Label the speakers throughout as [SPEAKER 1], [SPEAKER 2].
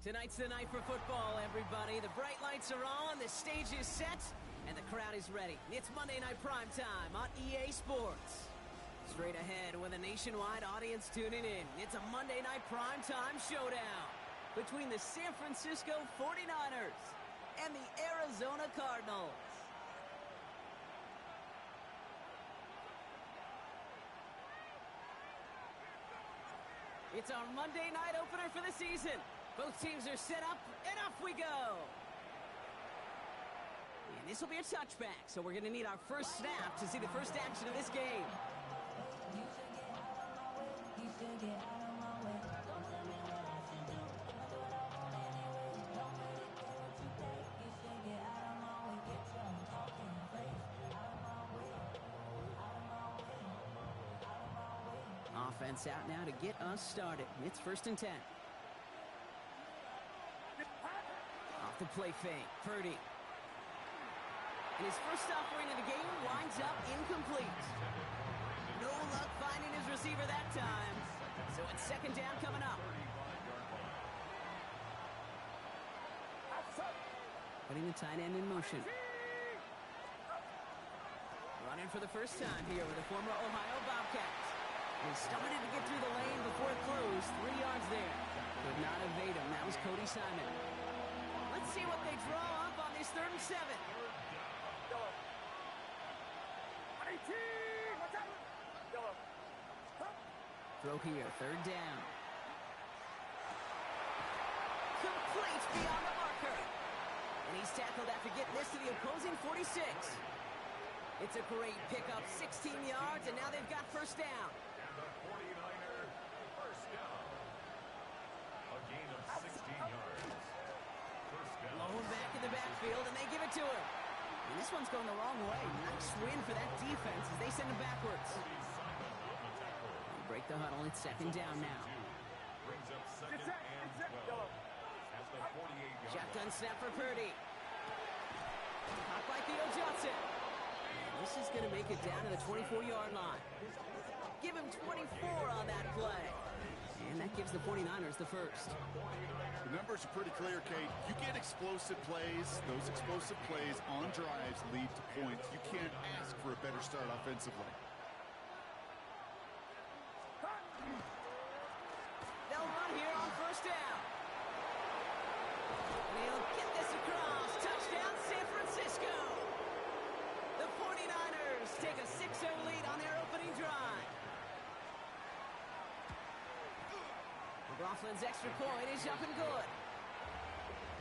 [SPEAKER 1] Tonight's the night for football, everybody. The bright lights are on, the stage is set, and the crowd is ready. It's Monday Night Primetime on EA Sports. Straight ahead with a nationwide audience tuning in, it's a Monday Night Primetime showdown between the San Francisco 49ers and the Arizona Cardinals. It's our Monday night opener for the season. Both teams are set up, and off we go. And this will be a touchback, so we're going to need our first snap to see the first action of this game. Offense out now to get us started. It's 1st and 10. Off the play fake, Purdy. And his first offering of the game winds up incomplete. No luck finding his receiver that time. So it's 2nd down coming up. Putting the tight end in motion. Running for the first time here with a former Ohio Bobcat. He started to get through the lane before it closed. 3 yards there. Could not evade him. That was Cody Simon. Let's see what they draw up on this 3rd and 7. Throw here, 3rd down. Complete beyond the marker. And he's tackled after getting this to the opposing 46. It's a great pickup, 16 yards, and now they've got 1st down.
[SPEAKER 2] The 49er first down. A gain of 16 yards. First down.
[SPEAKER 1] Blown back in the backfield, and they give it to him. And this one's going the wrong way. Nice win for that defense as they send him backwards. They break the huddle. It's 2nd down now.
[SPEAKER 2] Brings up 2nd and 12. At the 48-yard
[SPEAKER 1] Shotgun snap for Purdy. Caught by Theo Johnson. This is going to make it down to the 24-yard line. Give him 24 on that play. And that gives the 49ers the first.
[SPEAKER 3] The numbers are pretty clear, Kate. You get explosive plays. Those explosive plays on drives lead to points. You can't ask for a better start offensively.
[SPEAKER 1] They'll run here on 1st down. And he'll get this across. Touchdown, San Francisco. The 49ers take a 6-0 lead on their opening drive. McLaughlin's extra point is up and good.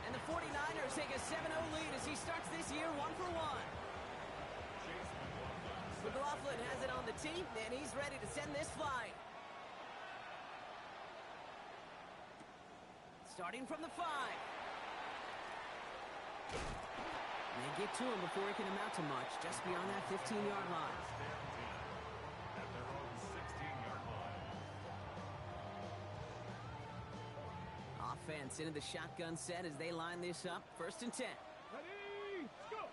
[SPEAKER 1] And the 49ers take a 7-0 lead as he starts this year 1 for 1. McLaughlin has it on the tee, and he's ready to send this flight. Starting from the 5. They get to him before he can amount to much, just beyond that 15-yard line.
[SPEAKER 2] at their own 16-yard line.
[SPEAKER 1] Offense into the shotgun set as they line this up. 1st and 10.
[SPEAKER 4] Ready, go!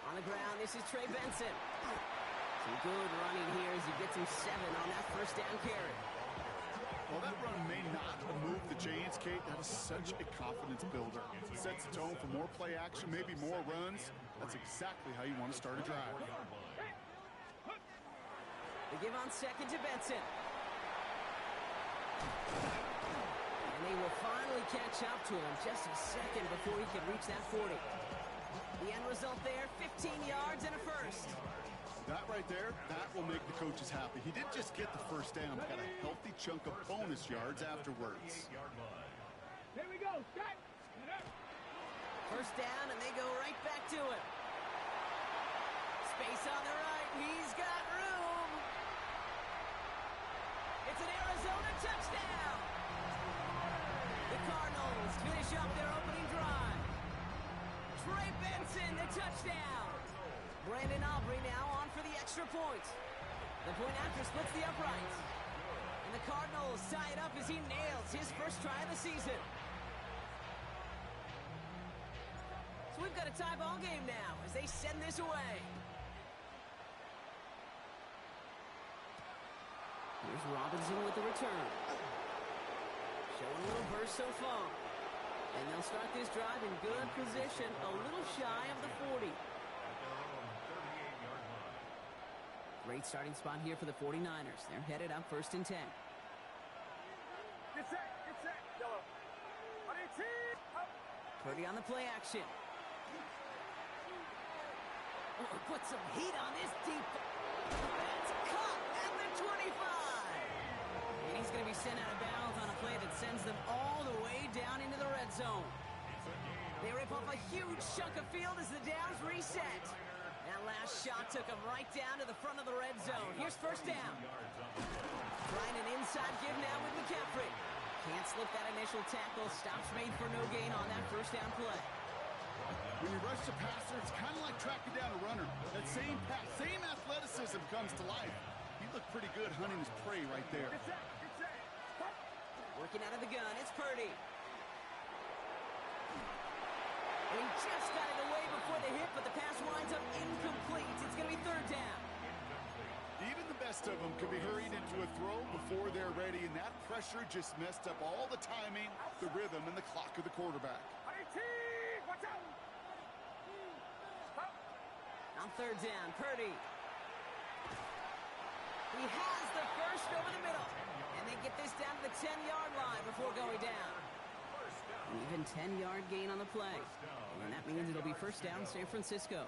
[SPEAKER 1] On the ground, this is Trey Benson. Some good running here as he gets him 7 on that 1st down carry.
[SPEAKER 3] Well, that run may not move the chains, Kate. That is such a confidence builder. It sets the tone for more play action, maybe more runs. That's exactly how you want to start a drive.
[SPEAKER 1] They give on 2nd to Benson. And they will finally catch up to him just a second before he can reach that 40. The end result there, 15 yards and a first.
[SPEAKER 3] That right there, that will make the coaches happy. He didn't just get the 1st down, got a healthy chunk of bonus yards afterwards.
[SPEAKER 4] Here we go, set!
[SPEAKER 1] 1st down, and they go right back to it. Space on the right, he's got room. It's an Arizona touchdown. The Cardinals finish up their opening drive. Trey Benson, the touchdown. Brandon Aubrey now on for the extra point. The point after splits the uprights. And the Cardinals tie it up as he nails his first try of the season. So we've got a tie ball game now as they send this away. Here's Robinson with the return. Showing a little burst so far. And they'll start this drive in good position, a little shy of the 40. Great starting spot here for the 49ers. They're headed up 1st and 10.
[SPEAKER 4] Get set, yellow.
[SPEAKER 1] Purdy on the play action. Oh, put some heat on this deep. That's caught at the 25. And he's going to be sent out of bounds on a play that sends them all the way down into the red zone. They rip off a huge chunk of field as the downs reset. That last shot took him right down to the front of the red zone. Here's 1st down. Trying an inside give now with McCaffrey. Can't slip that initial tackle. Stops made for no gain on that 1st down play.
[SPEAKER 3] When you rush the passer, it's kind of like tracking down a runner. That same pass, same athleticism comes to life. He looked pretty good hunting his prey right there.
[SPEAKER 4] Get set.
[SPEAKER 1] Working out of the gun, it's Purdy. And he just got it away before the hit, but the pass winds up incomplete. It's going to be 3rd down.
[SPEAKER 3] Even the best of them could be hurried into a throw before they're ready, and that pressure just messed up all the timing, the rhythm, and the clock of the quarterback.
[SPEAKER 4] Watch out.
[SPEAKER 1] On 3rd down, Purdy. He has the first over the middle. And they get this down to the 10-yard line before going down. An even 10-yard gain on the play. And that means it'll be 1st down, San Francisco.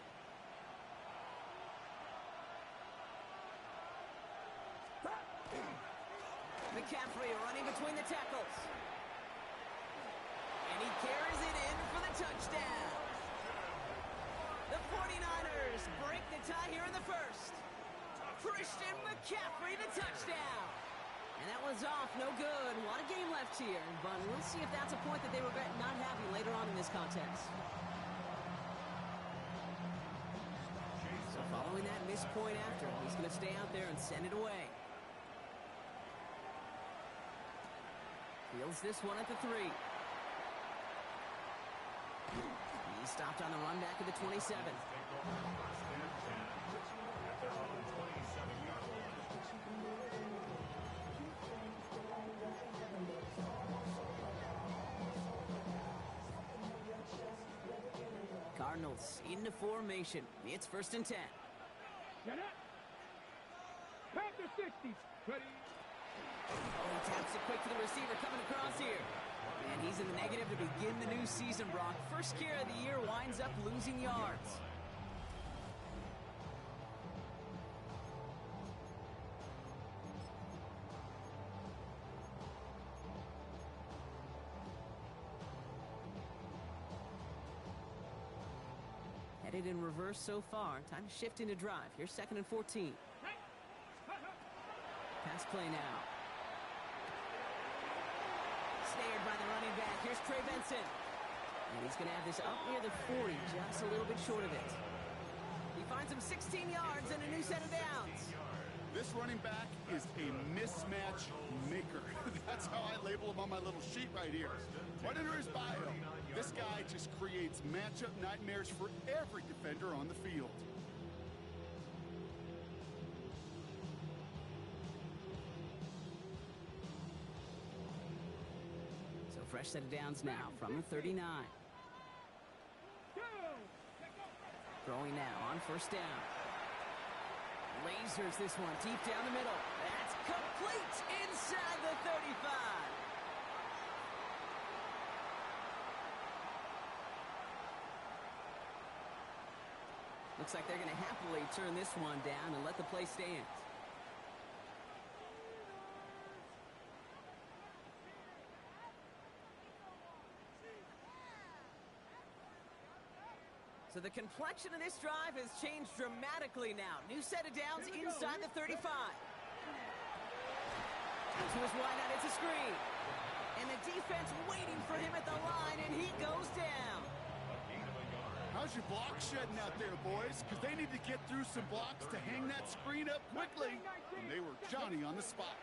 [SPEAKER 1] McCaffrey running between the tackles. And he carries it in for the touchdown. The 49ers break the tie here in the 1st. Christian McCaffrey, the touchdown. And that one's off, no good. A lot of game left here, but we'll see if that's a point that they regret not having later on in this contest. So following that missed point after, he's going to stay out there and send it away. Fields this one at the 3. He stopped on the run back at the 27. Cardinals into formation. It's 1st and 10.
[SPEAKER 4] Get it. Panther 60. Ready.
[SPEAKER 1] Oh, he taps it quick to the receiver coming across here. And he's in the negative to begin the new season, Brock. First carry of the year winds up losing yards. Headed in reverse so far. Time to shift into drive. Here's 2nd and 14. Pass play now. Snared by the running back. Here's Trey Benson. And he's going to have this up near the 40, just a little bit short of it. He finds him 16 yards and a new set of downs.
[SPEAKER 3] This running back is a mismatch maker. That's how I label him on my little sheet right here. Right under his bio, this guy just creates matchup nightmares for every defender on the field.
[SPEAKER 1] So fresh set of downs now from the 39. Throwing now on 1st down. Lasers this one deep down the middle. That's complete inside the 35. Looks like they're going to happily turn this one down and let the play stand. So the complexion of this drive has changed dramatically now. New set of downs inside the 35. To his wideout, it's a screen. And the defense waiting for him at the line, and he goes down.
[SPEAKER 3] How's your block shedding out there, boys? Because they need to get through some blocks to hang that screen up quickly. And they were Johnny on the spot.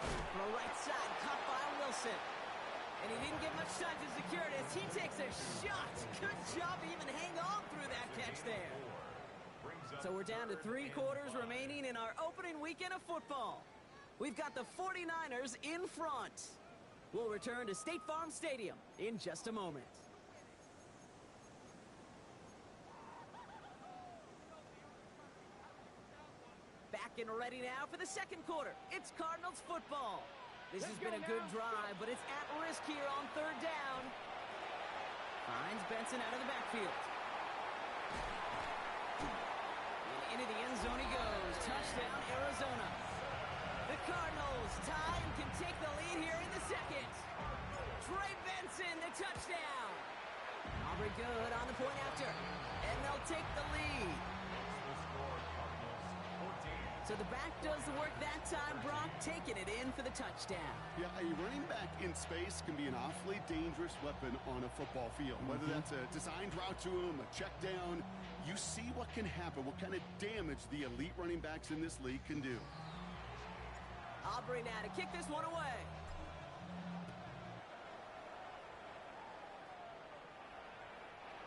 [SPEAKER 1] From the right side, caught by Wilson. And he didn't get much time to secure it as he takes a shot. Good job to even hang on through that catch there. So we're down to 3 quarters remaining in our opening weekend of football. We've got the 49ers in front. We'll return to State Farm Stadium in just a moment. Back and ready now for the second quarter. It's Cardinals football. This has been a good drive, but it's at risk here on third down. Finds Benson out of the backfield. And into the end zone he goes. Touchdown, Arizona. The Cardinals tie and can take the lead here in the second. Trey Benson, the touchdown. Aubrey good on the point after. And they'll take the lead. So the back does the work that time, Brock, taking it in for the touchdown.
[SPEAKER 3] Yeah, a running back in space can be an awfully dangerous weapon on a football field. Whether that's a designed route to him, a check down, you see what can happen, what kind of damage the elite running backs in this league can do.
[SPEAKER 1] Aubrey now to kick this one away.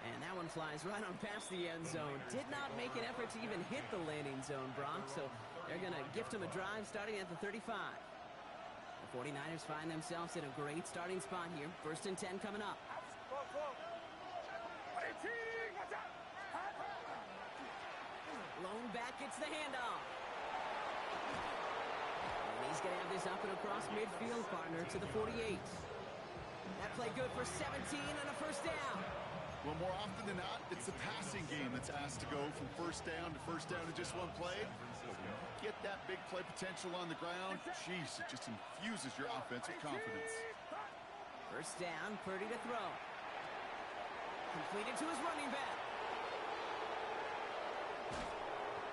[SPEAKER 1] And that one flies right on past the end zone. Did not make an effort to even hit the landing zone, Brock, so they're going to gift him a drive starting at the 35. The 49ers find themselves in a great starting spot here. 1st and 10 coming up. Lone back gets the handoff. And he's going to have this up and across midfield, partner, to the 48. That play good for 17 and a first down.
[SPEAKER 3] Well, more often than not, it's the passing game that's asked to go from first down in just one play. Get that big play potential on the ground. Jeez, it just infuses your offensive confidence.
[SPEAKER 1] First down, Purdy to throw. Completed to his running back.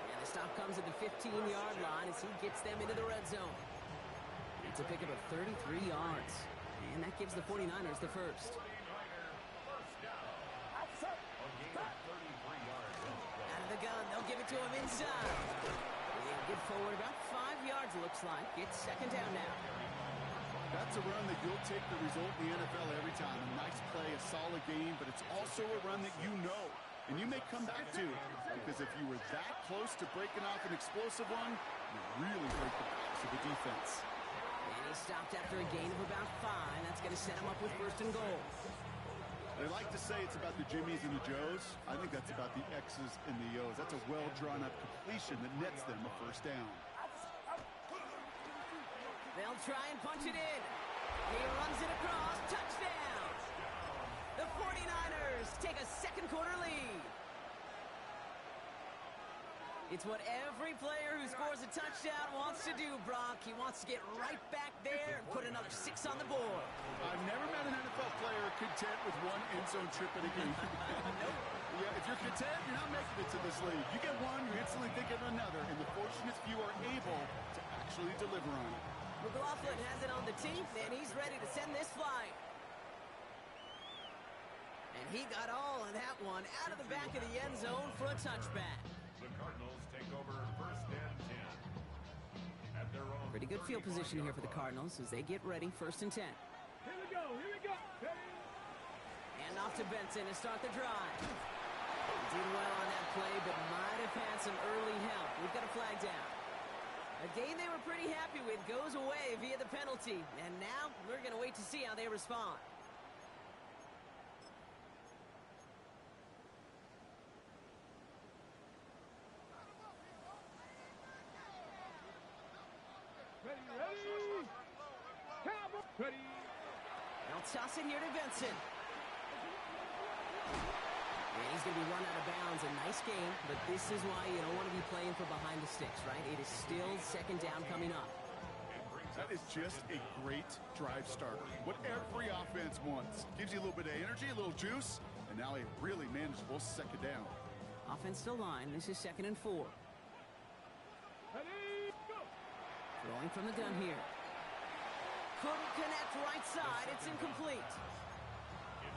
[SPEAKER 1] And the stop comes at the 15-yard line as he gets them into the red zone. It's a pickup of 33 yards. And that gives the 49ers the first. Gun. They'll give it to him inside. They'll get forward about 5 yards, looks like. It's second down now.
[SPEAKER 3] That's a run that you'll take the result in the NFL every time. A nice play, a solid game, but it's also a run that you know, and you may come back to, because if you were that close to breaking off an explosive one, you really break the backs of the defense.
[SPEAKER 1] And he stopped after a gain of about 5. That's going to set him up with 1st and goal.
[SPEAKER 3] They like to say it's about the Jimmies and the Joes. I think that's about the X's and the O's. That's a well-drawn-up completion that nets them a first down.
[SPEAKER 1] They'll try and punch it in. He runs it across. Touchdown! The 49ers take a second quarter lead. It's what every player who scores a touchdown wants to do, Brock. He wants to get right back there and put another 6 on the board.
[SPEAKER 3] I've never met an NFL player content with one end zone trip in a game.
[SPEAKER 1] Nope.
[SPEAKER 3] Yeah, if you're content, you're not making it to this league. You get one, you're instantly thinking of another, and the fortunate few are able to actually deliver on it.
[SPEAKER 1] McLaughlin has it on the tee, and he's ready to send this flying. And he got all of that one out of the back of the end zone for a touchback.
[SPEAKER 2] The Cardinals take over 1st and 10. At their own
[SPEAKER 1] Pretty good field position here for the Cardinals as they get ready. 1st and 10.
[SPEAKER 4] Here we go, here we go.
[SPEAKER 1] And off to Benson to start the drive. He did well on that play, but might have had some early help. We've got a flag down. A game they were pretty happy with goes away via the penalty. And now we're going to wait to see how they respond.
[SPEAKER 4] Ready, ready. Cowboy. Ready.
[SPEAKER 1] They'll toss it here to Benson. And he's going to be run out of bounds. A nice game, but this is why you don't want to be playing for behind the sticks, right? It is still second down coming up.
[SPEAKER 3] That is just a great drive starter. What every offense wants. Gives you a little bit of energy, a little juice, and now a really manageable second down.
[SPEAKER 1] Offense still line. This is 2nd and 4.
[SPEAKER 4] Ready, go.
[SPEAKER 1] Throwing from the gun here. Couldn't connect right side. It's incomplete.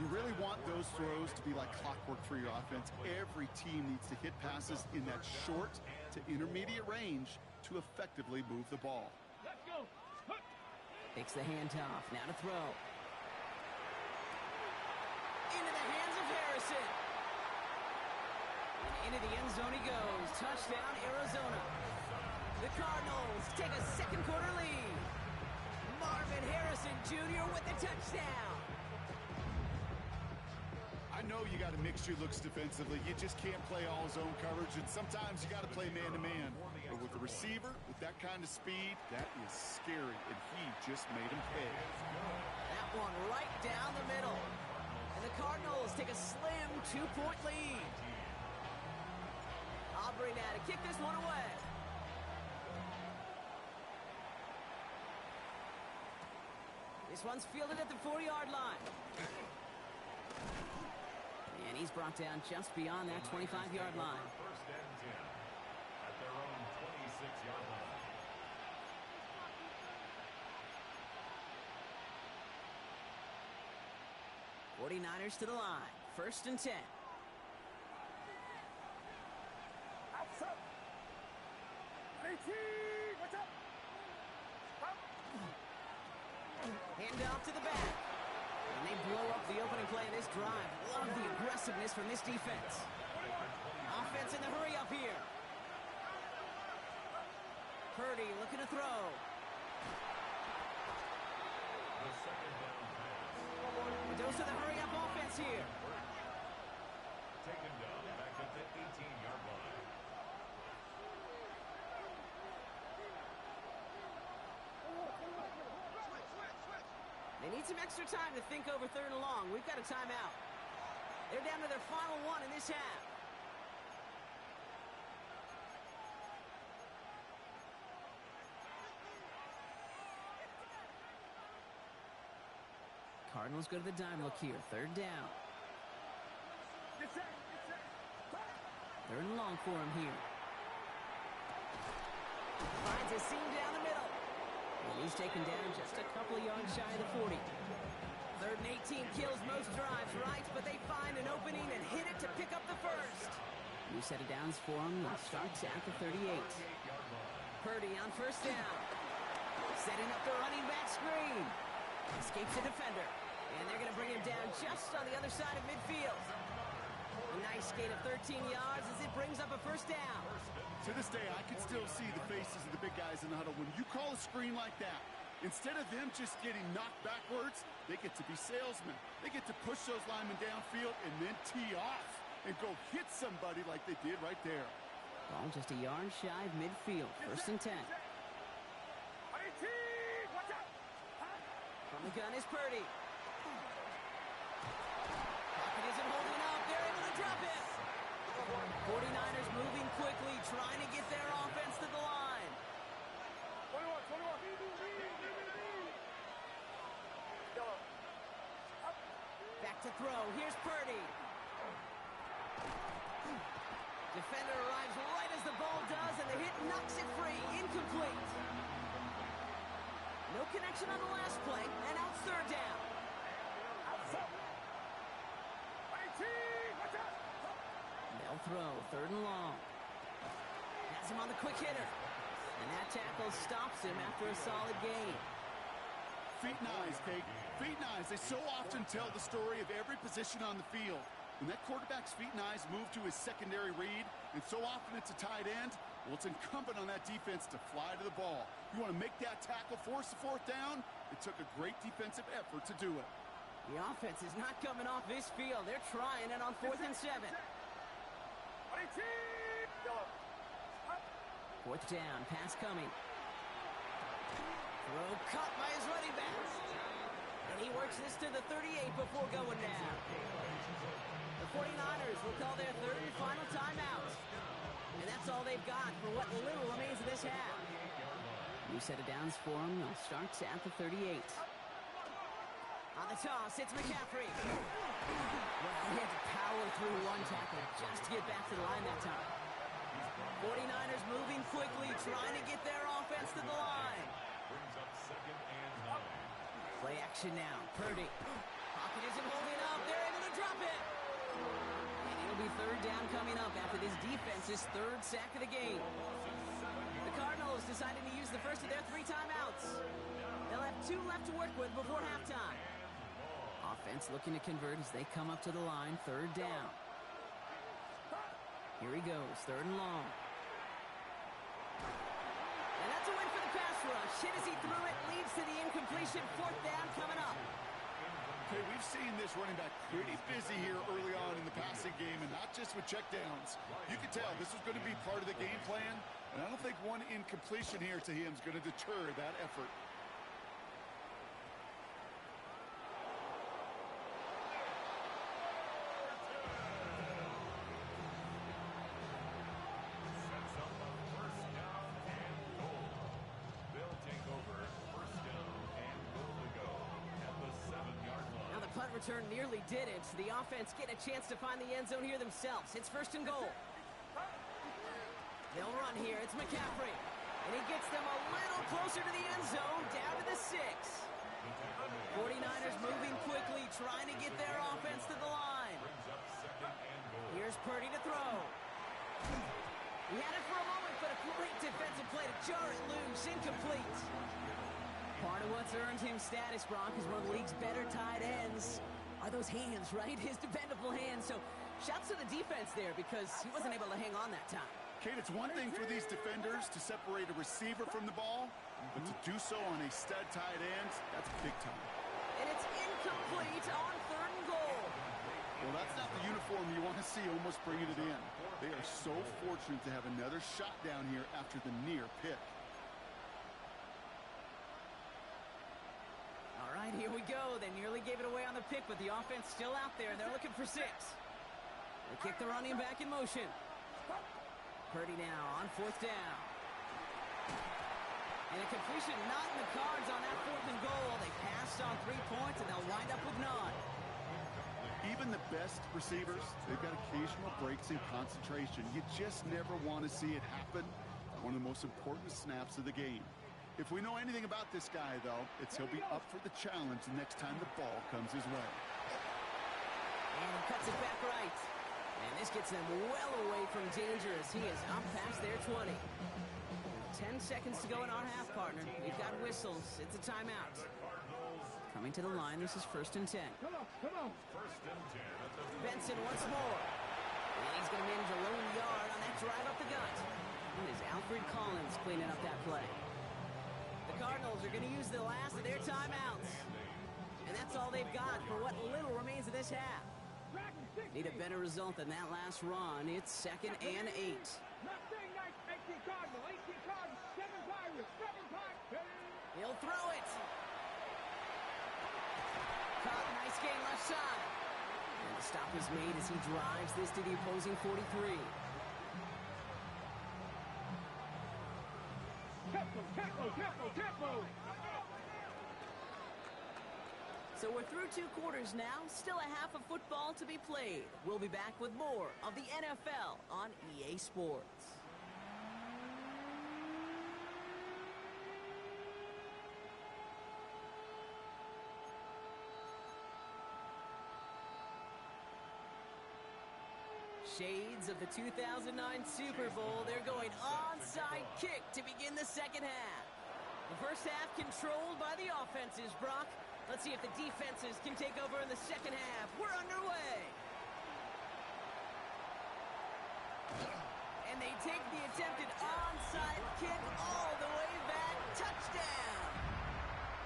[SPEAKER 3] You really want those throws to be like clockwork for your offense. Every team needs to hit passes in that short to intermediate range to effectively move the ball.
[SPEAKER 4] Let's go. Hup.
[SPEAKER 1] Takes the handoff. Now to throw. Into the hands of Harrison. And into the end zone he goes. Touchdown, Arizona. The Cardinals take a second quarter lead. Marvin Harrison Jr. with the a touchdown.
[SPEAKER 3] I know you got to mix your looks defensively. You just can't play all zone coverage, and sometimes you got to play man-to-man. But with the receiver, with that kind of speed, that is scary, and he just made him pay.
[SPEAKER 1] That one right down the middle. And the Cardinals take a slim 2-point lead. Aubrey now to kick this one away. This one's fielded at the 4-yard line. And he's brought down just beyond that 25-yard line.
[SPEAKER 2] First and 10 at their own 26-yard line.
[SPEAKER 1] '49ers to the line. First and 10. Hand off to the back. And they blow up the opening play of this drive. Love the aggressiveness from this defense. Offense in the hurry up here. Purdy looking to throw.
[SPEAKER 2] The second down pass.
[SPEAKER 1] A dose of the hurry up offense here.
[SPEAKER 2] Taken down back at the 18-yard line.
[SPEAKER 1] They need some extra time to think over third and long. We've got a timeout. They're down to their final one in this half. Cardinals go to the dime look here. Third down. Third and long for him here. Finds a seam down the middle. And he's taken down just a couple of yards shy of the 40. Third and 18 kills most drives, right? But they find an opening and hit it to pick up the first. New set of downs for him. Starts at the 38. Purdy on first down. Setting up the running back screen. Escapes the defender. And they're going to bring him down just on the other side of midfield. A nice gain of 13 yards as it brings up a first down.
[SPEAKER 3] To this day, I can still see the faces of the big guys in the huddle. When you call a screen like that, instead of them just getting knocked backwards, they get to be salesmen. They get to push those linemen downfield and then tee off and go hit somebody like they did right there.
[SPEAKER 1] Ball just a yard shy of midfield. First and 10. From the gun is Purdy. Pocket isn't holding up. They're able to drop it. 49ers moving quickly, trying to get their offense to the line.
[SPEAKER 4] 21.
[SPEAKER 1] Back to throw. Here's Purdy. Defender arrives right as the ball does, and the hit knocks it free. Incomplete. No connection on the last play, and out third down. They'll throw. Third and long. Has him on the quick hitter. And that tackle stops him after a solid gain.
[SPEAKER 3] Feet and eyes, Kate. Feet and eyes. They so often tell the story of every position on the field. When that quarterback's feet and eyes move to his secondary read, and so often it's a tight end, well, it's incumbent on that defense to fly to the ball. You want to make that tackle, force the fourth down? It took a great defensive effort to do it.
[SPEAKER 1] The offense is not coming off this field. They're trying it on 4th and 7. Fourth down, pass coming. Throw cut by his running back. And he works this to the 38 before going down. The 49ers will call their third and final timeout. And that's all they've got for what little remains of this half. New set of downs for him. They'll start at the 38. On the toss, it's McCaffrey. Well, he had to power through one tackle just to get back to the line that time. 49ers moving quickly, trying to get their offense to the line.
[SPEAKER 2] Brings up second and 9.
[SPEAKER 1] Play action now. Purdy. Pocket isn't holding up. They're able to drop it. And it'll be third down coming up after this defense's third sack of the game. The Cardinals decided to use the first of their 3 timeouts. They'll have 2 left to work with before halftime. Offense looking to convert as they come up to the line. Third down. Here he goes. Third and long. And that's a win for the pass rush. Hit as he threw it, leads to the incompletion. Fourth down coming up.
[SPEAKER 3] Okay, we've seen this running back pretty busy here early on in the passing game, and not just with checkdowns. You can tell this was going to be part of the game plan, and I don't think one incompletion here to him is going to deter that effort.
[SPEAKER 1] Return nearly did it. The offense get a chance to find the end zone here themselves. It's first and goal. They'll run here. It's McCaffrey. And he gets them a little closer to the end zone, down to the 6. 49ers moving quickly, trying to get their offense to the line. Here's Purdy to throw. He had it for a moment, but a great defensive play to jar it loose. Incomplete. Part of what's earned him status, Brock, is one of the league's better tight ends. Are those hands, right? His dependable hands. So shouts to the defense there because he wasn't able to hang on that time.
[SPEAKER 3] Kate, it's one thing for these defenders to separate a receiver from the ball, but to do so on a stud tight end, that's big time.
[SPEAKER 1] And it's incomplete on 3rd and goal.
[SPEAKER 3] Well, that's not the uniform you want to see almost bringing it in. They are so fortunate to have another shot down here after the near pick.
[SPEAKER 1] Here we go. They nearly gave it away on the pick, but the offense still out there. They're looking for 6. They kick the running back in motion. Purdy now on 4th down. And a completion not in the cards on that 4th and goal. They passed on 3 points, and they'll wind up with none.
[SPEAKER 3] Even the best receivers, they've got occasional breaks in concentration. You just never want to see it happen. One of the most important snaps of the game. If we know anything about this guy, though, it's he'll be up for the challenge the next time the ball comes his way.
[SPEAKER 1] And he cuts it back right. And this gets them well away from danger as he is up past their 20. 10 seconds to go in our half, partner. We've got whistles. It's a timeout. Coming to the line, this is 1st and 10.
[SPEAKER 4] Come on.
[SPEAKER 1] Benson once more. And he's going to manage a lone yard on that drive up the gut. And is Alfred Collins cleaning up that play. The Cardinals are going to use the last of their timeouts. And that's all they've got for what little remains of this half. Need a better result than that last run. It's 2nd and 8. He'll throw it. Caught, nice gain left side. And the stop is made as he drives this to the opposing 43. Tempo. So we're through 2 quarters now. Still a half of football to be played. We'll be back with more of the NFL on EA Sports. Shades of the 2009 Super Bowl. They're going onside kick to begin the second half. The first half controlled by the offenses, Brock. Let's see if the defenses can take over in the second half. We're underway. And they take the attempted onside kick all the way back. Touchdown.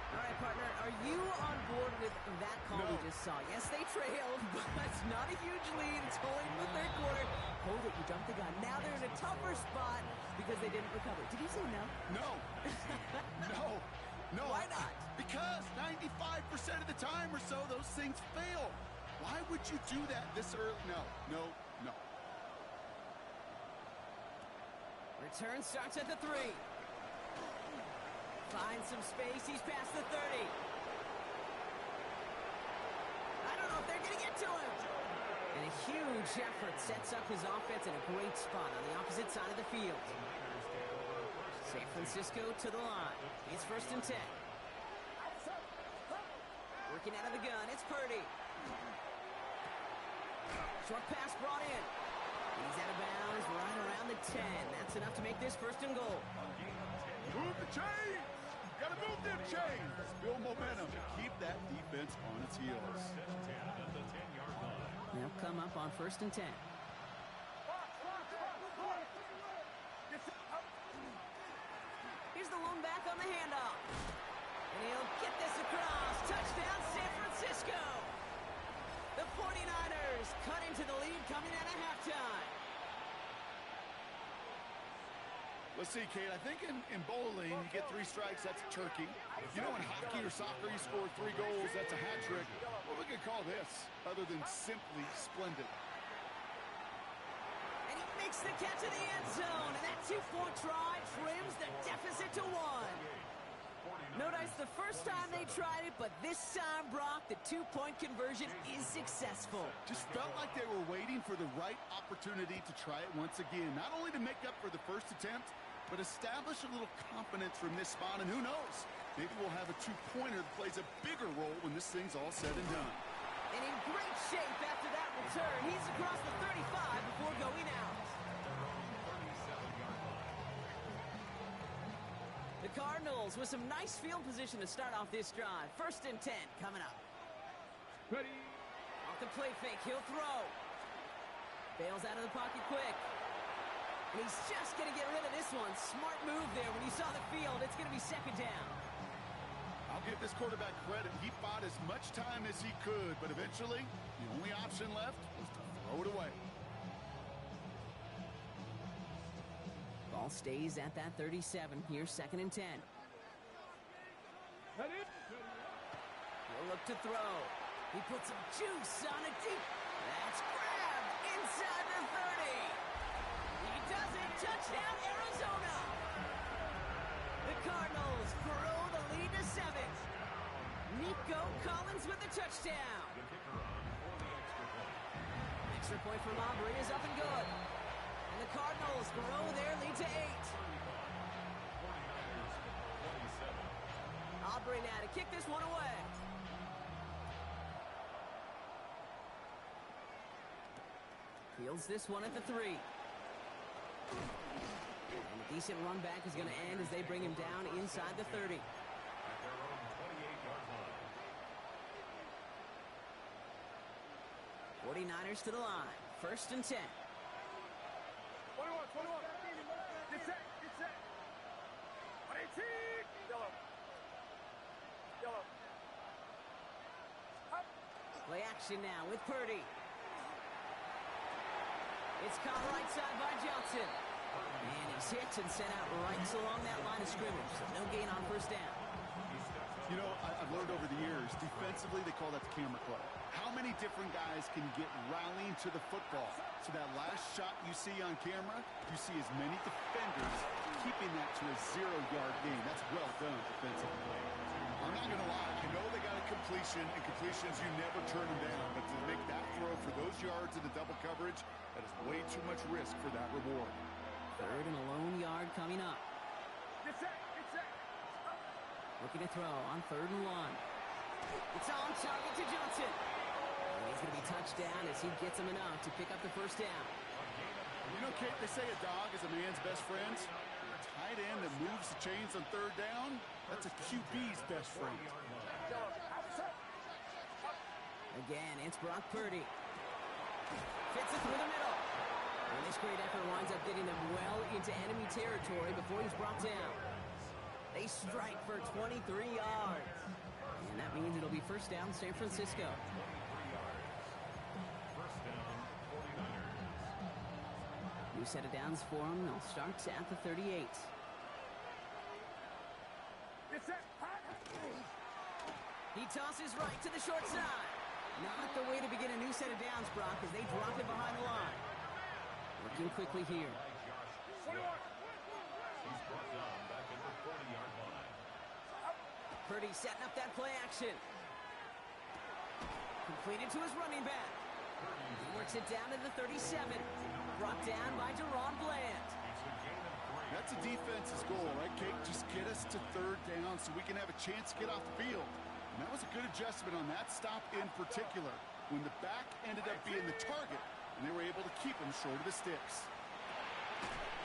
[SPEAKER 1] All right, partner, are you on board with that call we just saw? Yes, they trailed, but it's not a huge lead. It's only in the 3rd quarter. Hold it, you jumped the gun. Now they're in a tougher spot because they didn't recover. Did you say no?
[SPEAKER 3] No. No.
[SPEAKER 1] Why not?
[SPEAKER 3] Because 95% of the time or so, those things fail. Why would you do that this early? No.
[SPEAKER 1] Return starts at the 3. Finds some space. He's past the 30. I don't know if they're going to get to him. And a huge effort sets up his offense in a great spot on the opposite side of the field. San Francisco to the line. It's 1st and 10. Working out of the gun. It's Purdy. Short pass brought in. He's out of bounds right around the 10. That's enough to make this 1st and goal.
[SPEAKER 3] Move the chains! Gotta move them chains! Build momentum. Keep that defense on its heels.
[SPEAKER 1] They'll come up on 1st and 10. Here's the lone back on the handoff. And he'll get this across. Touchdown, San Francisco!
[SPEAKER 3] see, Kate, I think in bowling, you get 3 strikes, that's a turkey. You know, in hockey or soccer, you score 3 goals, that's a hat trick. What we could call this, other than simply splendid?
[SPEAKER 1] And he makes the catch in the end zone, and that 2-point try trims the deficit to 1. Notice the first time they tried it, but this time, Brock, the 2-point conversion is successful.
[SPEAKER 3] Just felt like they were waiting for the right opportunity to try it once again. Not only to make up for the first attempt, but establish a little confidence from this spot. And who knows, maybe we'll have a 2-pointer that plays a bigger role when this thing's all said and done.
[SPEAKER 1] And in great shape after that return. He's across the 35 before going out. The Cardinals with some nice field position to start off this drive. 1st and 10 coming up.
[SPEAKER 4] Ready.
[SPEAKER 1] Off the play fake, he'll throw. Bails out of the pocket quick. And he's just going to get rid of this one. Smart move there when he saw the field. It's going to be 2nd down.
[SPEAKER 3] I'll give this quarterback credit. He fought as much time as he could, but eventually, the only option left was to throw it away.
[SPEAKER 1] Ball stays at that 37. Here's 2nd and 10.
[SPEAKER 4] Ready.
[SPEAKER 1] He'll look to throw. He puts some juice on it deep. That's grabbed inside the 30. He does it. Touchdown, Arizona. The Cardinals grow the lead to 7. Nico Collins with the touchdown. Extra point from Aubrey is up and good. And the Cardinals grow their lead to 8. Aubrey now to kick this one away. Fields this one at the 3. And a decent run back is going to end as they bring him down inside the 30.
[SPEAKER 2] At their own 28-yard line.
[SPEAKER 1] 49ers to the line. 1st and 10.
[SPEAKER 4] 21. Get set. Get set. 18. Yellow. Yellow. Up.
[SPEAKER 1] Play action now with Purdy. It's caught right side by Johnson. And he's hit and sent out right along that line of scrimmage. So no gain on 1st down.
[SPEAKER 3] You know, I've learned over the years, defensively, they call that the camera club. How many different guys can get rallying to the football? So that last shot you see on camera, you see as many defenders keeping that to a 0-yard gain. That's well done defensively. I'm not going to lie. I know they got a completion, and completions, you never turn them down. But to make that throw for those yards in the double coverage, that is way too much risk for that reward.
[SPEAKER 1] 3rd and a lone yard coming up.
[SPEAKER 4] Get set. Get set. Up.
[SPEAKER 1] Looking to throw on 3rd and 1. It's on target to Johnson. And he's going to be touched down as he gets him enough to pick up the 1st down.
[SPEAKER 3] You know, Kate, they say a dog is a man's best friend. A tight end that moves the chains on 3rd down, that's a QB's best friend.
[SPEAKER 4] Yellow. Set.
[SPEAKER 1] Again, it's Brock Purdy. Fits it through the middle. And this great effort winds up getting them well into enemy territory before he's brought down. They strike for 23 yards. And that means it'll be 1st down San Francisco.
[SPEAKER 2] 1st down, 49ers.
[SPEAKER 1] New set of downs for them. They'll start at the 38.
[SPEAKER 4] Get set.
[SPEAKER 1] He tosses right to the short side. Not the way to begin a new set of downs, Brock, as they drop it behind the line. Looking quickly here.
[SPEAKER 4] 21.
[SPEAKER 2] He's brought down back at the 40-yard line.
[SPEAKER 1] Purdy setting up that play action. Completed to his running back. He works it down to the 37. Brought down by Deron Bland.
[SPEAKER 3] That's a defense's goal, right, Kate? Just get us to 3rd down so we can have a chance to get off the field. And that was a good adjustment on that stop in particular, when the back ended up being the target, and they were able to keep him short of the sticks.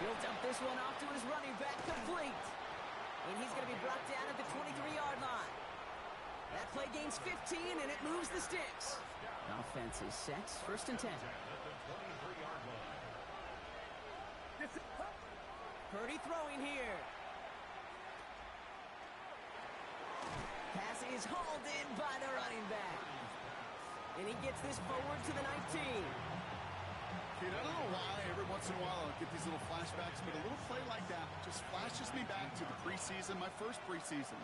[SPEAKER 1] He'll dump this one off to his running back, complete. And he's going to be brought down at the 23-yard line. That play gains 15, and it moves the sticks. Offense is set. 1st and 10. Purdy throwing here. Pass is hauled in by the running back. And he gets this forward to the 19.
[SPEAKER 3] And I don't know why every once in a while I'll get these little flashbacks, but a little play like that just flashes me back to the preseason, my first preseason.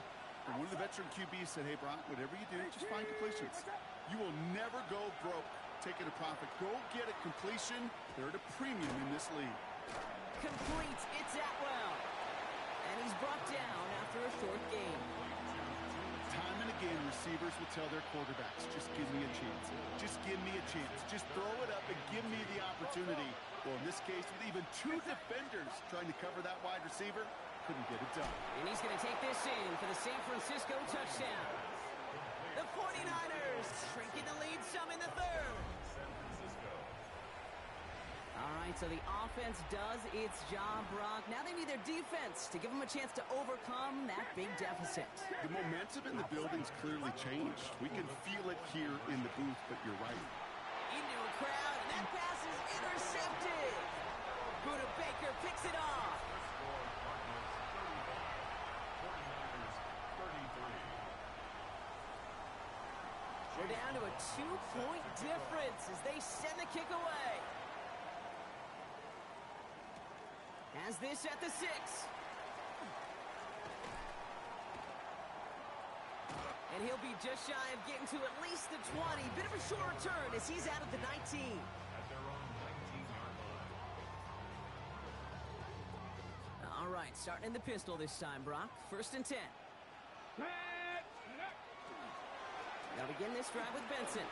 [SPEAKER 3] And one of the veteran QBs said, hey, Brock, whatever you do, just find completions. You will never go broke taking a profit. Go get a completion. They're at a premium in this league.
[SPEAKER 1] Completes. It's Atwell. And he's brought down after a short game.
[SPEAKER 3] Time and again, receivers will tell their quarterbacks, just give me a chance. Just give me a chance. Just throw it up and give me the opportunity. Well, in this case, with even two defenders trying to cover that wide receiver, couldn't get it done.
[SPEAKER 1] And he's going to take this in for the San Francisco touchdown. The 49ers shrinking the lead some in the third. All right, so the offense does its job, Brock. Now they need their defense to give them a chance to overcome that big deficit.
[SPEAKER 3] The momentum in the building's clearly changed. We can feel it here in the booth, but you're right.
[SPEAKER 1] Into a crowd, and that pass is intercepted. Buda Baker picks it off. We're down to a 2-point difference as they send the kick away. Has this at the 6. And he'll be just shy of getting to at least the 20. Bit of a short return as he's out of the 19.
[SPEAKER 2] At their own 19-yard line.
[SPEAKER 1] All right, starting in the pistol this time, Brock. 1st and 10. They'll begin this drive with Benson.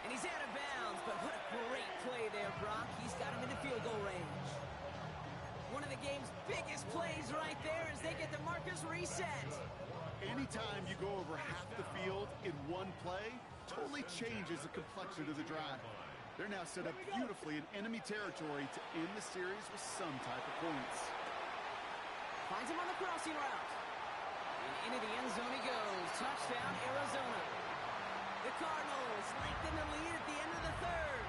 [SPEAKER 1] And he's out of bounds, but what a great play there, Brock. He's got him in the field goal range. One of the game's biggest plays right there as they get the markers reset.
[SPEAKER 3] Anytime you go over half the field in one play, totally changes the complexion of the drive. They're now set up beautifully in enemy territory to end the series with some type of points.
[SPEAKER 1] Finds him on the crossing route. And into the end zone he goes. Touchdown, Arizona. The Cardinals lengthen the lead at the end of the third.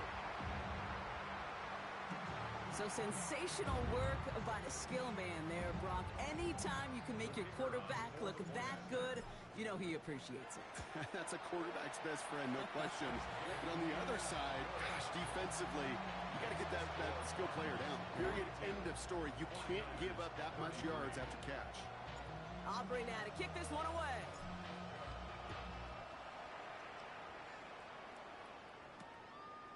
[SPEAKER 1] So sensational work by the skill man there, Brock. Anytime you can make your quarterback look that good, you know he appreciates it.
[SPEAKER 3] That's a quarterback's best friend, no question. But on the other side, gosh, defensively, you got to get that skill player down. Period. End of story. You can't give up that much yards after catch.
[SPEAKER 1] Aubrey now to kick this one away.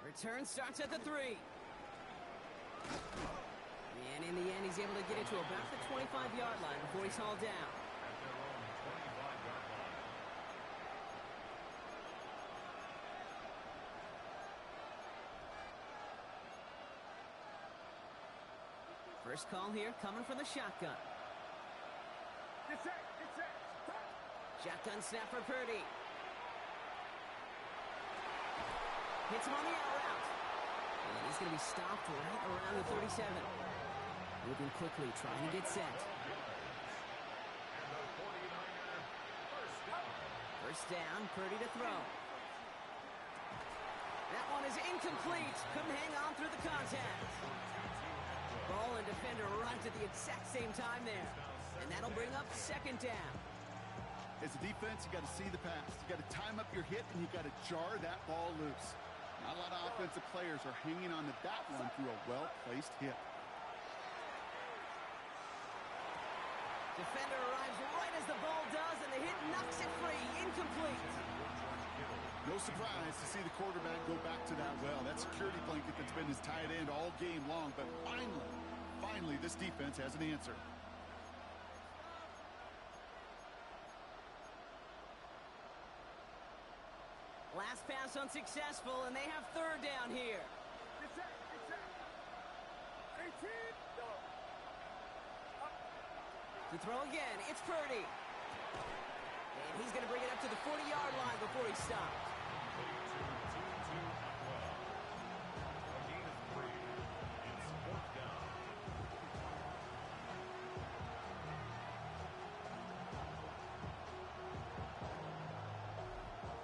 [SPEAKER 1] Return starts at the 3. And in the end, he's able to get it to about the 25-yard line before he's hauled down.
[SPEAKER 2] At their own 25-yard line.
[SPEAKER 1] First call here coming from the shotgun.
[SPEAKER 4] It's it.
[SPEAKER 1] Shotgun snap for Purdy. Hits him on the out route. And he's going to be stopped right around the 37. Moving quickly, trying to get set. First down, Purdy to throw. That one is incomplete. Couldn't hang on through the contact. Ball and defender arrived at the exact same time there. And that'll bring up 2nd down.
[SPEAKER 3] As a defense, you got to see the pass. You got to time up your hit, and you got to jar that ball loose. Not a lot of offensive players are hanging on to that one through a well-placed hit.
[SPEAKER 1] Defender arrives right as the ball does, and the hit knocks it free. Incomplete.
[SPEAKER 3] No surprise to see the quarterback go back to that well. That security blanket that's been his tight end all game long. But finally, this defense has an answer.
[SPEAKER 1] Last pass unsuccessful, and they have 3rd down here.
[SPEAKER 4] It's it. 18.
[SPEAKER 1] To throw again, it's Purdy. And he's going to bring it up to the 40-yard line before he stops.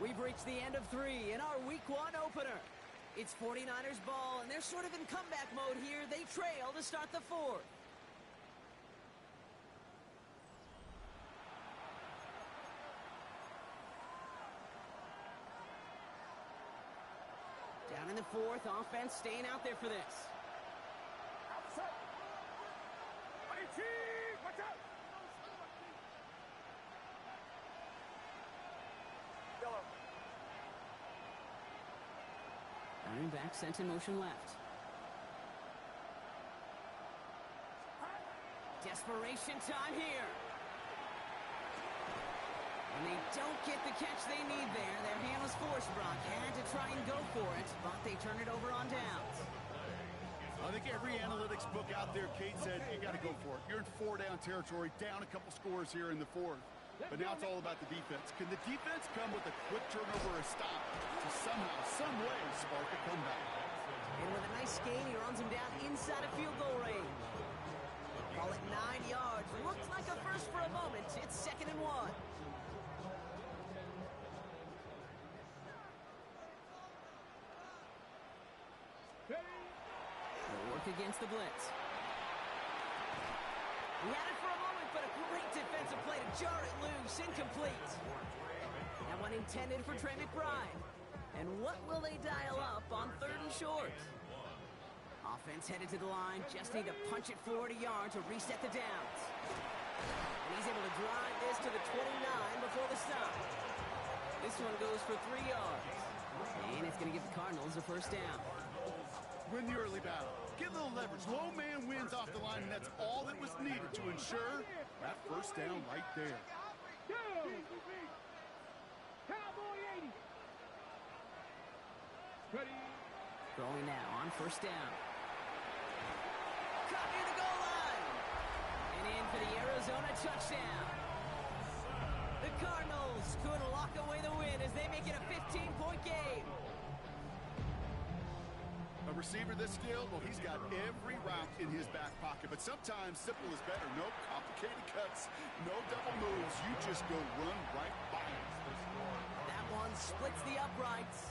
[SPEAKER 1] We've reached the end of 3 in our Week 1 opener. It's 49ers ball, and they're sort of in comeback mode here. They trail to start the 4th. the fourth, offense staying out there for this.
[SPEAKER 4] Outside. Watch out. Yellow.
[SPEAKER 1] Running back sent in motion left. Desperation time here. And they don't get the catch they need there. Their hand was forced. Brock had to try and go for it, but they turn it over on downs.
[SPEAKER 3] I think every analytics book out there, Kate, said you got to go for it. You're in 4-down territory, down a couple scores here in the fourth. But now it's all about the defense. Can the defense come with a quick turnover or a stop to somehow, some way, spark a comeback?
[SPEAKER 1] And with a nice gain, he runs him down inside of field goal range. Call it 9 yards. Looked like a first for a moment. It's 2nd and 1. They'll work against the blitz. He had it for a moment, but a great defensive play to jar it loose. Incomplete. That one intended for Trey McBride. And what will they dial up on 3rd and short? Offense headed to the line. Just need to punch it 40 yards to reset the downs. And he's able to drive this to the 29 before the stop. This one goes for 3 yards. And it's going to give the Cardinals a first down.
[SPEAKER 3] Win the early battle. Get a little leverage. Low man wins off the line, and that's all that was needed to ensure that first down right there.
[SPEAKER 4] Cowboy 80. Ready.
[SPEAKER 1] Throwing now on first down. Caught near the goal line. And in for the Arizona touchdown. The Cardinals could lock away the win as they make it a 15-point game.
[SPEAKER 3] A receiver this skilled, well, he's got every route in his back pocket. But sometimes simple is better. No complicated cuts, no double moves. You just go run right by it.
[SPEAKER 1] That one splits the uprights.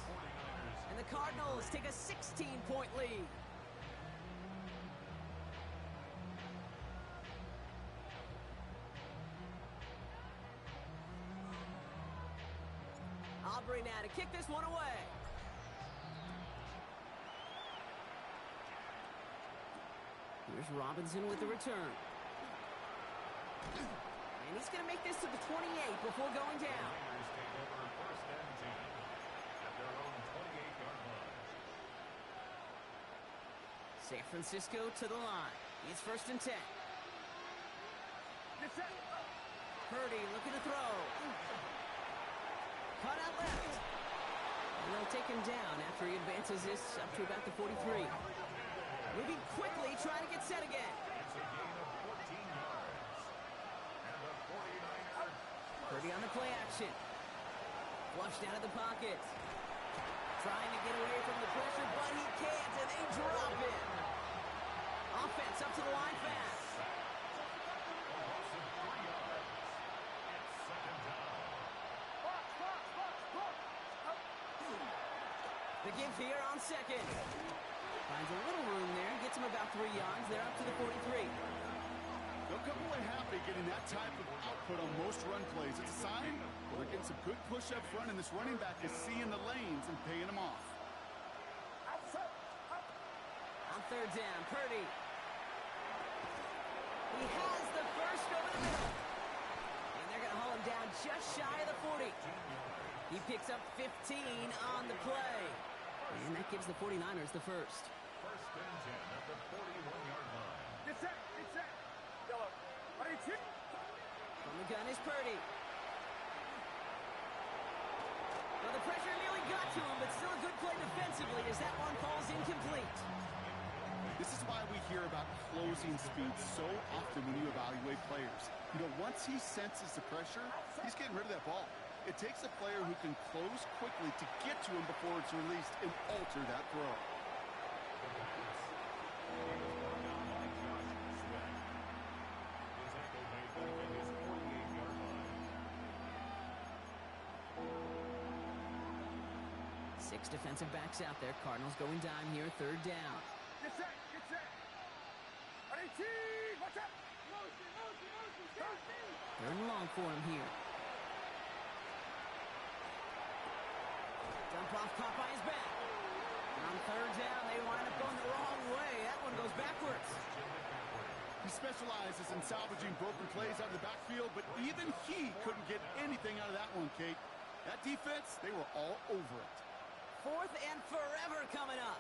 [SPEAKER 1] And the Cardinals take a 16-point lead. Aubrey now to kick this one away. Here's Robinson with the return. And he's going to make this to the 28 before going down. San Francisco to the line. It's 1st and 10. Purdy looking to throw. Cut out left. And they'll take him down after he advances this up to about the 43. Moving quickly, trying to get set again.
[SPEAKER 2] It's a gain of 14 yards. And the 49ers.
[SPEAKER 1] Purdy on the play action. Flushed out of the pocket. Trying to get away from the pressure, but he can't, and they drop it. Offense up to the line fast. The give here on 2nd. Finds a little room there, gets him about 3 yards. They're up to the 43.
[SPEAKER 3] They'll come away happy getting that type of output on most run plays. It's a sign they're getting some good push up front, and this running back is seeing the lanes and paying them off.
[SPEAKER 1] On 3rd down, Purdy. He has the first over the middle. And they're going to haul him down just shy of the 40. He picks up 15 on the play. And that gives the 49ers the first.
[SPEAKER 2] 1st and 10 at the 41-yard line.
[SPEAKER 4] Get set. Yellow. Ready, two.
[SPEAKER 1] From the gun is Purdy. Well, the pressure nearly got to him, but still a good play defensively as that one falls incomplete.
[SPEAKER 3] This is why we hear about closing speed so often when you evaluate players. You know, once he senses the pressure, he's getting rid of that ball. It takes a player who can close quickly to get to him before it's released and alter that throw.
[SPEAKER 1] Six defensive backs out there. Cardinals going dime here, 3rd down.
[SPEAKER 4] Get set. Ready, two. Watch out.
[SPEAKER 1] Third and long for him here. Dump off caught by his back. On third down, they wind up going the wrong way. That one goes backwards.
[SPEAKER 3] He specializes in salvaging broken plays out of the backfield, but even he couldn't get anything out of that one, Kate. That defense, they were all over it.
[SPEAKER 1] Fourth and forever coming up.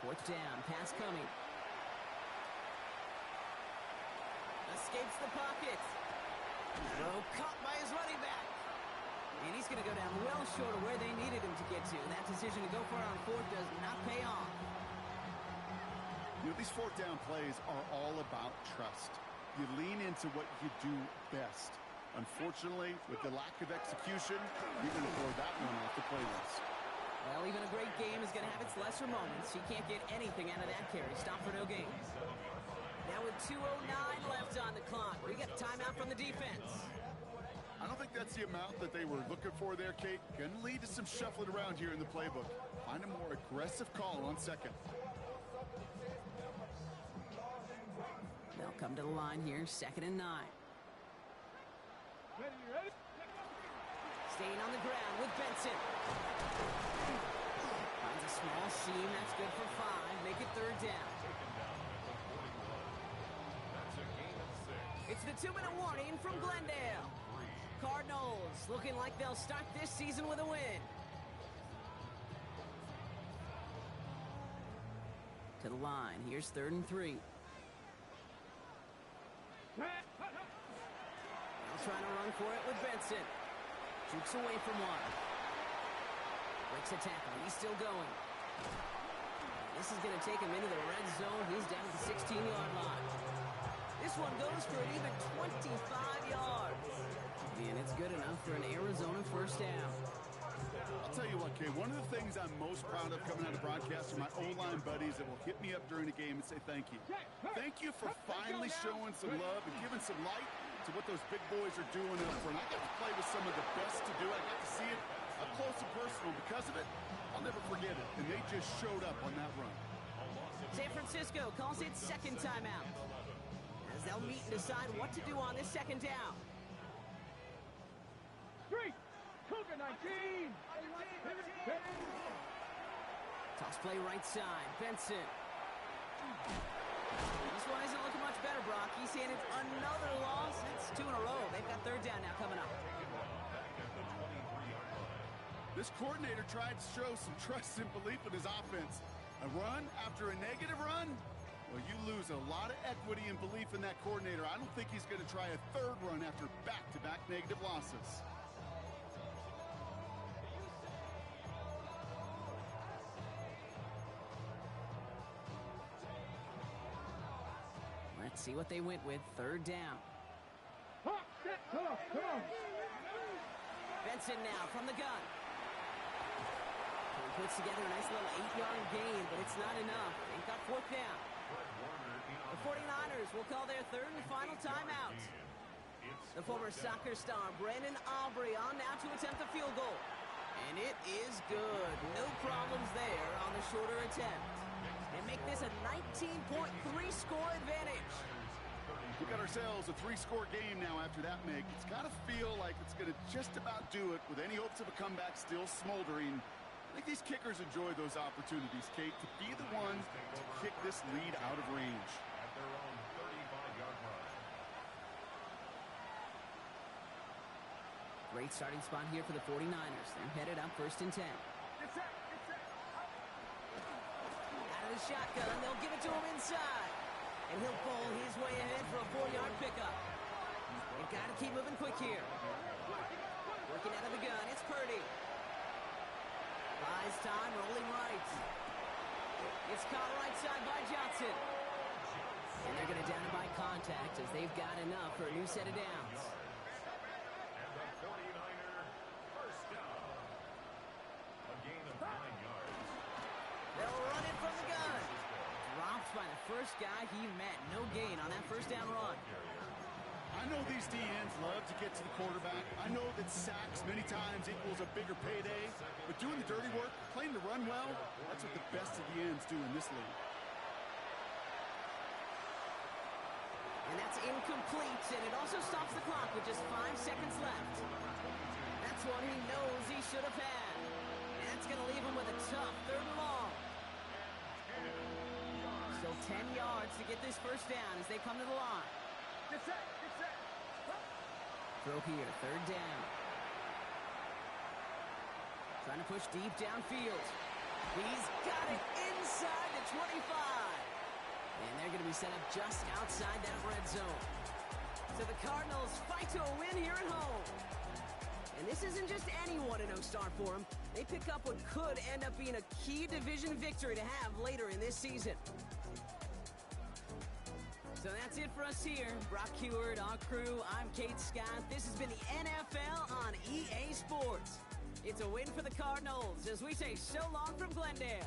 [SPEAKER 1] Fourth down, pass coming. Escapes the pocket. Throw caught by his running back. And he's going to go down well short of where they needed him to get to. That decision to go for it on fourth does not pay off.
[SPEAKER 3] You know, these fourth down plays are all about trust. You lean into what you do best. Unfortunately, with the lack of execution, you're going to throw that one off the play list.
[SPEAKER 1] Well, even a great game is going to have its lesser moments. You can't get anything out of that carry. Stop for no gain. Now with 2:09 left on the clock, we got timeout from the defense.
[SPEAKER 3] I don't think that's the amount that they were looking for there, Kate. Going to lead to some shuffling around here in the playbook. Find a more aggressive call on second.
[SPEAKER 1] They'll come to the line here, 2nd and 9. Staying on the ground with Benson. Finds a small seam, that's good for 5. Make it third down. It's the 2-minute warning from Glendale. Cardinals looking like they'll start this season with a win. To the line, here's 3rd and 3. Now trying to run for it with Benson. Jukes away from one. Breaks a tackle. He's still going. This is going to take him into the red zone. He's down at the 16-yard line. This one goes for an even 25 yards. And it's good enough for an Arizona first down.
[SPEAKER 3] I'll tell you what, Kay, one of the things I'm most proud of coming out of broadcast are my O-line buddies that will hit me up during the game and say thank you. Thank you for finally showing some love and giving some light to what those big boys are doing up front. I got to play with some of the best to do it. I got to see it up close and personal. Because of it, I'll never forget it. And they just showed up on that run.
[SPEAKER 1] San Francisco calls it second timeout, as they'll meet and decide what to do on this second down.
[SPEAKER 4] 3, Cougar 19.
[SPEAKER 1] Toss play right side. Benson. This one isn't looking much better, Brock. He's handed another loss. That's 2 in a row. They've got third down now coming up.
[SPEAKER 3] This coordinator tried to show some trust and belief in his offense. A run after a negative run? Well, you lose a lot of equity and belief in that coordinator. I don't think he's going to try a third run after back-to-back negative losses.
[SPEAKER 1] Let's see what they went with. Third down.
[SPEAKER 4] Come on.
[SPEAKER 1] Benson now from the gun. He puts together a nice little 8-yard gain, but it's not enough. They've got fourth down. The 49ers will call their third and final timeout. The former soccer star Brandon Aubrey on now to attempt a field goal. And it is good. No problems there on the shorter attempt. And make this a 19.3 score advantage.
[SPEAKER 3] We got ourselves a 3-score game now after that make. It's got to feel like it's going to just about do it with any hopes of a comeback still smoldering. I think these kickers enjoy those opportunities, Kate, to be the one to kick this lead out of range.
[SPEAKER 2] At their own 35-yard line.
[SPEAKER 1] Great starting spot here for the 49ers. They're headed up 1st and 10. Out of the shotgun, they'll give it to him inside. And he'll bowl his way ahead for a 4-yard pickup. They've got to keep moving quick here. Working out of the gun, it's Purdy. Buys time, rolling right. It's caught right side by Johnson. And they're going to down it by contact as they've got enough for a new set of downs.
[SPEAKER 2] And the 49er first down. A gain of 9 yards.
[SPEAKER 1] They'll run it from the gun. Dropped by the first guy he met. No gain on that first down run.
[SPEAKER 3] I know these DNs love to get to the quarterback. I know that sacks many times equals a bigger payday. But doing the dirty work, playing to run well, that's what the best of the ends do in this league.
[SPEAKER 1] And that's incomplete, and it also stops the clock with just 5 seconds left. That's one he knows he should have had. And that's going to leave him with a tough 3rd and long. Still 10 yards to get this first down as they come to the line.
[SPEAKER 4] Get set, get set.
[SPEAKER 1] Throw here, 3rd down. Trying to push deep downfield. He's got it inside the 25. And they're going to be set up just outside that red zone. So the Cardinals fight to a win here at home. And this isn't just any 1-0 start for them. They pick up what could end up being a key division victory to have later in this season. So that's it for us here. Brock Heward, our crew, I'm Kate Scott. This has been the NFL on EA Sports. It's a win for the Cardinals as we say so long from Glendale.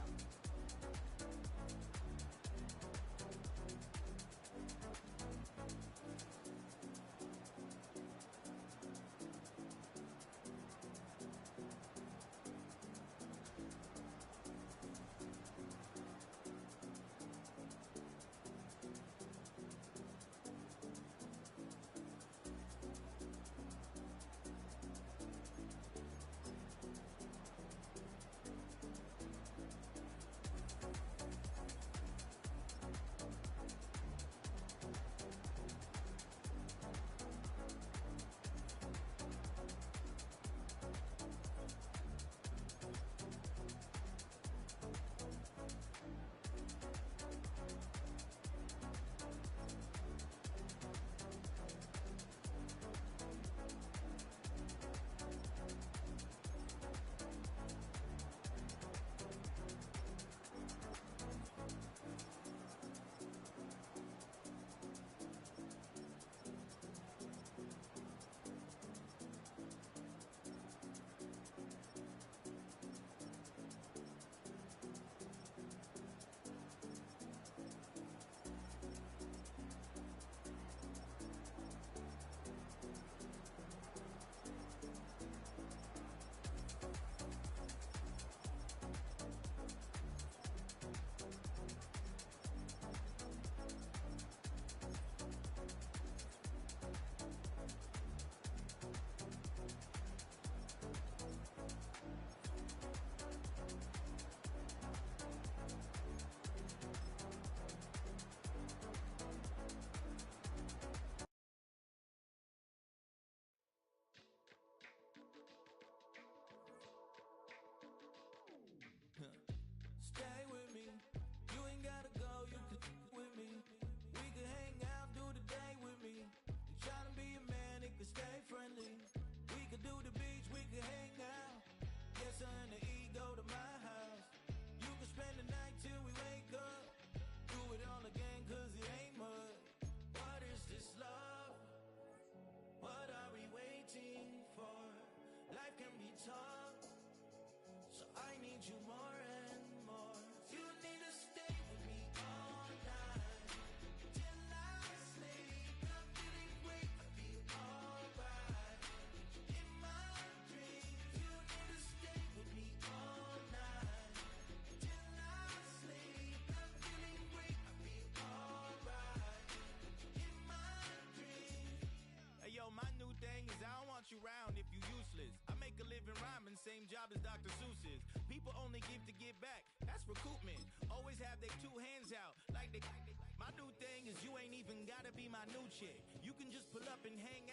[SPEAKER 5] Stay with me. You ain't gotta go, you can with me. We can hang out, do the day with me. You tryna be a man, it can stay friendly. We could do the beach, we can hang out. Get something to eat, go to my house. You can spend the night till we wake up. Do it all again, cause it ain't mud. What is this love? What are we waiting for? Life can be tough, so I need you more and more. You need to stay with me all night till I sleep. I'm feeling great, I feel alright. In my dreams, you need to stay with me all night till I sleep. I'm feeling great, I feel alright. In my dreams. Hey yo, my new thing is I don't want you round if you useless. I make a living rhyming, same job as Dr. Seuss's. People only give to get back, that's recoupment. Always have their 2 hands out, like they. My new thing is you ain't even gotta be my new chick. You can just pull up and hang out.